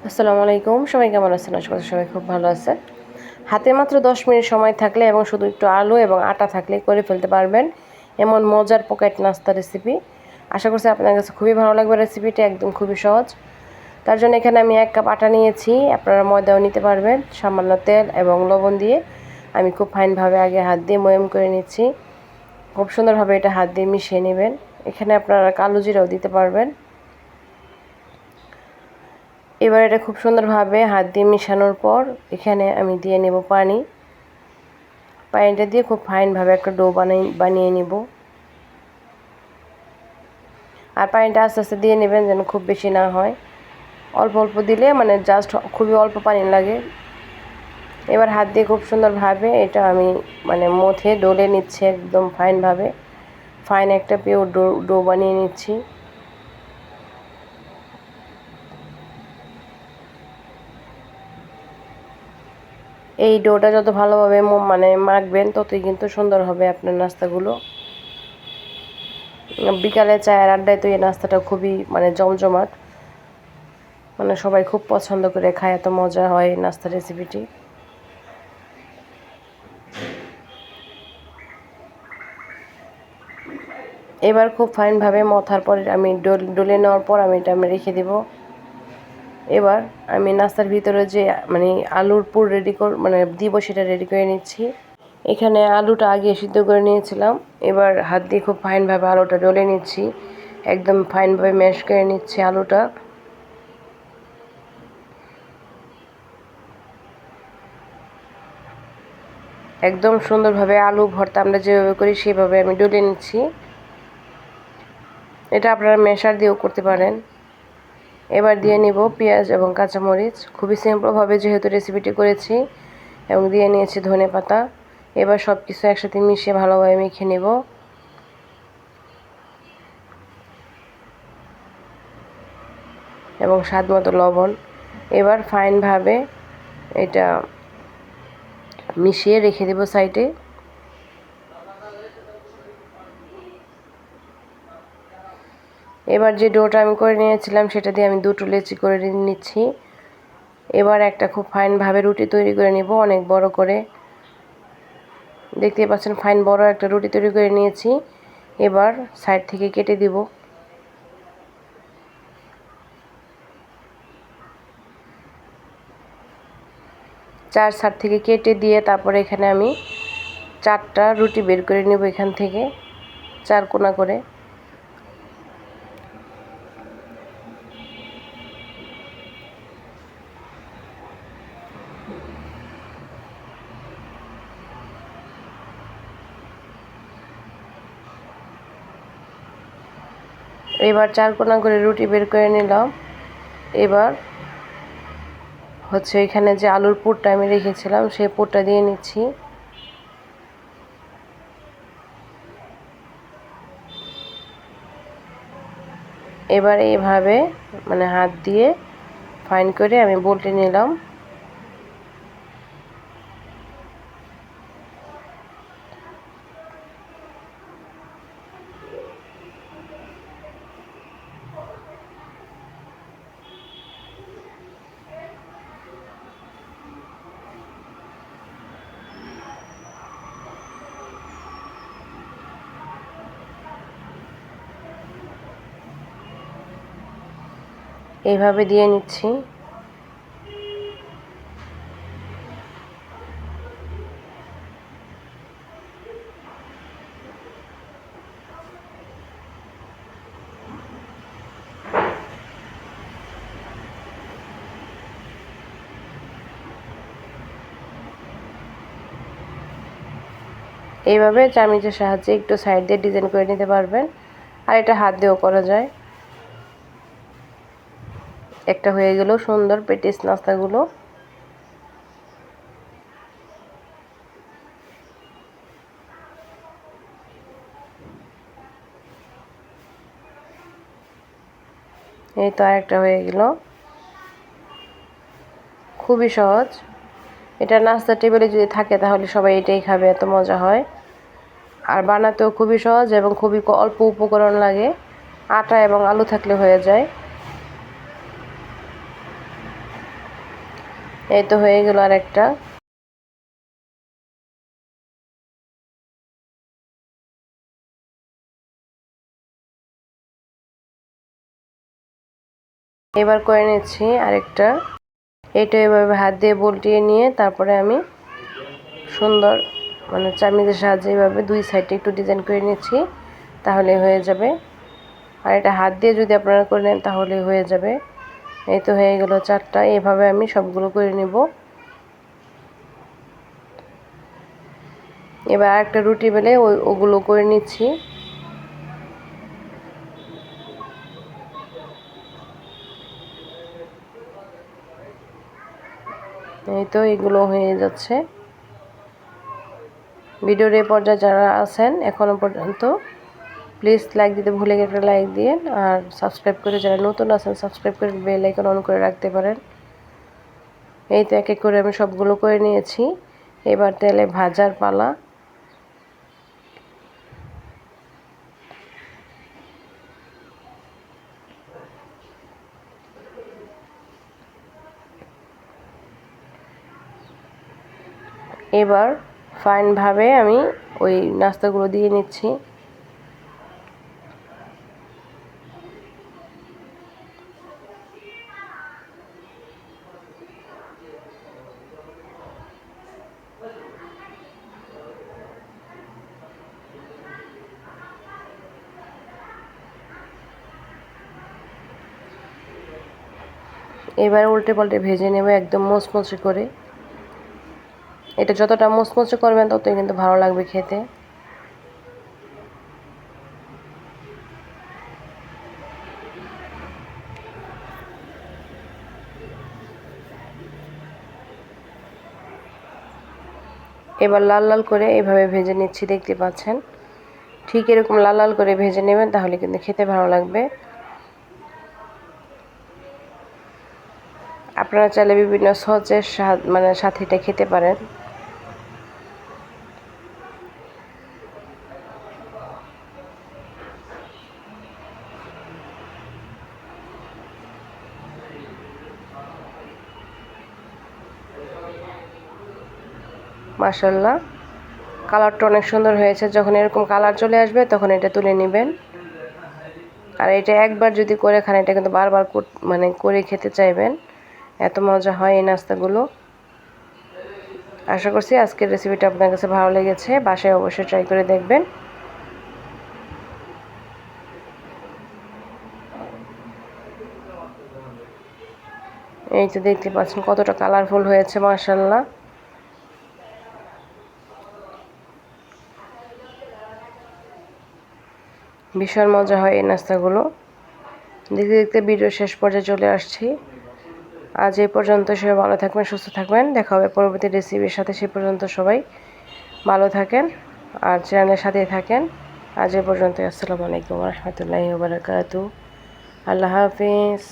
আসসালামু আলাইকুম। সবাই কেমন আছেন? আশা করি সবাই খুব ভালো আছেন। হাতে মাত্র 10 মিনিট সময় থাকলে এবং শুধু একটু আলু এবং আটা থাকলে করে ফেলতে পারবেন এমন মজার পকেট নাস্তা রেসিপি। আশা করছি আপনার কাছে খুবই ভালো লাগবে রেসিপিটা, একদম খুবই সহজ। তার জন্য এখানে আমি 1 কাপ আটা নিয়েছি, আপনারা ময়দাও নিতে পারবেন। সামান্য তেল এবং লবণ দিয়ে আমি খুব ফাইনভাবে আগে হাত দিয়ে ময়াম করে নিচ্ছি। খুব সুন্দরভাবে এটা হাত দিয়ে মিশিয়ে নেবেন। এখানে আপনারা কালো জিরাও দিতে পারবেন। এবার এটা খুব সুন্দরভাবে হাত দিয়ে মিশানোর পর এখানে আমি দিয়ে নেব পানি। পানিটা দিয়ে খুব ফাইনভাবে একটা ডো বানিয়ে নেব। আর পানিটা আস্তে আস্তে দিয়ে নেবেন, যেন খুব বেশি না হয়। অল্প অল্প দিলে মানে জাস্ট খুবই অল্প পানি লাগে। এবার হাত দিয়ে খুব সুন্দরভাবে এটা আমি মথে ডলে নিচ্ছি একদম ফাইনভাবে। ফাইন একটা পিওর ডো বানিয়ে নিচ্ছি। এই ডোটা যত ভালোভাবে মাখবেন ততই কিন্তু সুন্দর হবে আপনার নাস্তাগুলো। বিকালে চায়ের আড্ডায় তো এই নাস্তাটা খুবই জমজমাট, সবাই খুব পছন্দ করে খায়, এত মজা হয় এই নাস্তা রেসিপিটি। এবার খুব ফাইনভাবে মথার পরে আমি ডলে নেওয়ার পর আমি রেখে দেব। এবার আমি নাস্তার ভিতরে যে আলুর পুর রেডি দিব সেটা রেডি করে নিচ্ছি। এখানে আলুটা আগে সিদ্ধ করে নিয়েছিলাম। এবার হাত দিয়ে খুব ফাইনভাবে আলুটা ডলে নিচ্ছি, একদম ফাইনভাবে ম্যাশ করে নিচ্ছি আলুটা। একদম সুন্দরভাবে আলু ভর্তা আমরা যেভাবে করি সেভাবে আমি ডলে নিচ্ছি। এটা আপনারা ম্যাশার দিয়েও করতে পারেন। এবার দিয়ে নিব পেঁয়াজ এবং কাঁচামরিচ, খুবই সিম্পলভাবে যেহেতু রেসিপিটি করেছি, এবং দিয়ে নিয়েছি ধনেপাতা। এবার সব কিছু একসাথে মিশিয়ে ভালোভাবে মেখে নেব। এবং স্বাদ মতো লবণ। এবার ফাইনভাবে এটা মিশিয়ে রেখে দেব সাইডে। এবার যে ডোটা আমি করে নিয়েছিলাম সেটা দিয়ে আমি দুটো লেচি করে নিচ্ছি। এবার একটা খুব ফাইনভাবে রুটি তৈরি করে নেব, অনেক বড় করে। দেখতেই পাচ্ছেন ফাইন বড় একটা রুটি তৈরি করে নিয়েছি। এবার সাইড থেকে কেটে দিব। চার সাইড থেকে কেটে দিয়ে তারপরে এখানে আমি 4টা রুটি বের করে নেব এখান থেকে, 4 কোনা করে। এবার 4 কোনা করে রুটি বের করে নিলাম। এবার এখানে যে আলুর পুরটা আমি রেখেছিলাম সেই পুরটা দিয়ে নিচ্ছি। এবার এইভাবে হাত দিয়ে ফাইন করে আমি বলতে নিলাম। এইভাবে দিয়ে নিচ্ছি। এইভাবে চামিচের সাহায্যে একটু সাইড দিয়ে ডিজাইন করে নিতে পারবেন, আর এটা হাত দিয়েও করা যায়। একটা হয়ে গেল সুন্দর পেটিস নাস্তাগুলো। এই তো আরেকটা হয়ে গেল। খুবই সহজ। এটা নাস্তা টেবিলে যদি থাকে তাহলে সবাই এটাই খাবে, এত মজা হয়। আর বানাতেও খুবই সহজ এবং খুবই অল্প উপকরণ লাগে, আটা এবং আলু থাকলে হয়ে যায়। এই তো হয়ে গেল আরেকটা। এবার করে নিচ্ছি আরেকটা। এটা এভাবে হাত দিয়ে উল্টিয়ে নিয়ে তারপরে আমি সুন্দর মানে চামিচের সাহায্যে এভাবে দুই সাইডে একটু ডিজাইন করে নিচ্ছি, তাহলে হয়ে যাবে। আর এটা হাত দিয়ে যদি আপনারা করে নেন তাহলে হয়ে যাবে। এই তো হয়ে গেল 4টা। এভাবে আমি সবগুলো করে নিব। এবার আরেকটা রুটি বেলে ওগুলো করে নিচ্ছি। এই তো এগুলো হয়ে যাচ্ছে। ভিডিওর এই পর্যায়ে যারা আছেন এখনো পর্যন্ত প্লিজ লাইক দিতে ভুলে গিয়ে একটা লাইক দিন, আর সাবস্ক্রাইব করে যারা নতুন আছেন সাবস্ক্রাইব করে বেল আইকন অন করে রাখতে পারেন। এই তো এক এক করে আমি সবগুলো করে নিয়েছি। এবার তেলে ভাজার পালা। এবার ফাইনভাবে আমি ওই নাস্তাগুলো দিয়ে নিচ্ছি। এবার উল্টে পাল্টে ভেজে নেব একদম মুচমুচে করে। এটা যতটা মুচমুচে করবেন ততই কিন্তু ভালো লাগবে খেতে। এবার লাল লাল করে এভাবে ভেজে নিচ্ছি, দেখতে পাচ্ছেন। ঠিক এরকম লাল লাল করে ভেজে নেবেন, তাহলে কিন্তু খেতে ভালো লাগবে। আপনারা চাইলে বিভিন্ন সসের মানে সাথে এটা খেতে পারেন। মাশাআল্লাহ, কালারটা অনেক সুন্দর হয়েছে। যখন এরকম কালার চলে আসবে তখন এটা তুলে নেবেন। আর এটা একবার যদি করে খান এটা কিন্তু বারবার মানে করে খেতে চাইবেন, এত মজা হয় এই নাস্তাগুলো। আশা করছি আজকের রেসিপিটা আপনার কাছে ভালো লেগেছে। বাসায় অবশ্যই ট্রাই করে দেখবেন। এই তো দেখতে পাচ্ছেন কতটা কালারফুল হয়েছে, মাশাআল্লাহ। ভীষণ মজা হয় এই নাস্তাগুলো। দেখতে দেখতে ভিডিও শেষ পর্যায়ে চলে আসছি। আজ এই পর্যন্ত। সবাই ভালো থাকবেন, সুস্থ থাকবেন। দেখা হবে পরবর্তী রেসিপির সাথে। সে পর্যন্ত সবাই ভালো থাকেন আর চ্যানেলের সাথেই থাকেন। আজ এই পর্যন্ত। আসসালামু আলাইকুম ওয়া রাহমাতুল্লাহি ওয়া বারাকাতুহু। আল্লাহ হাফিজ।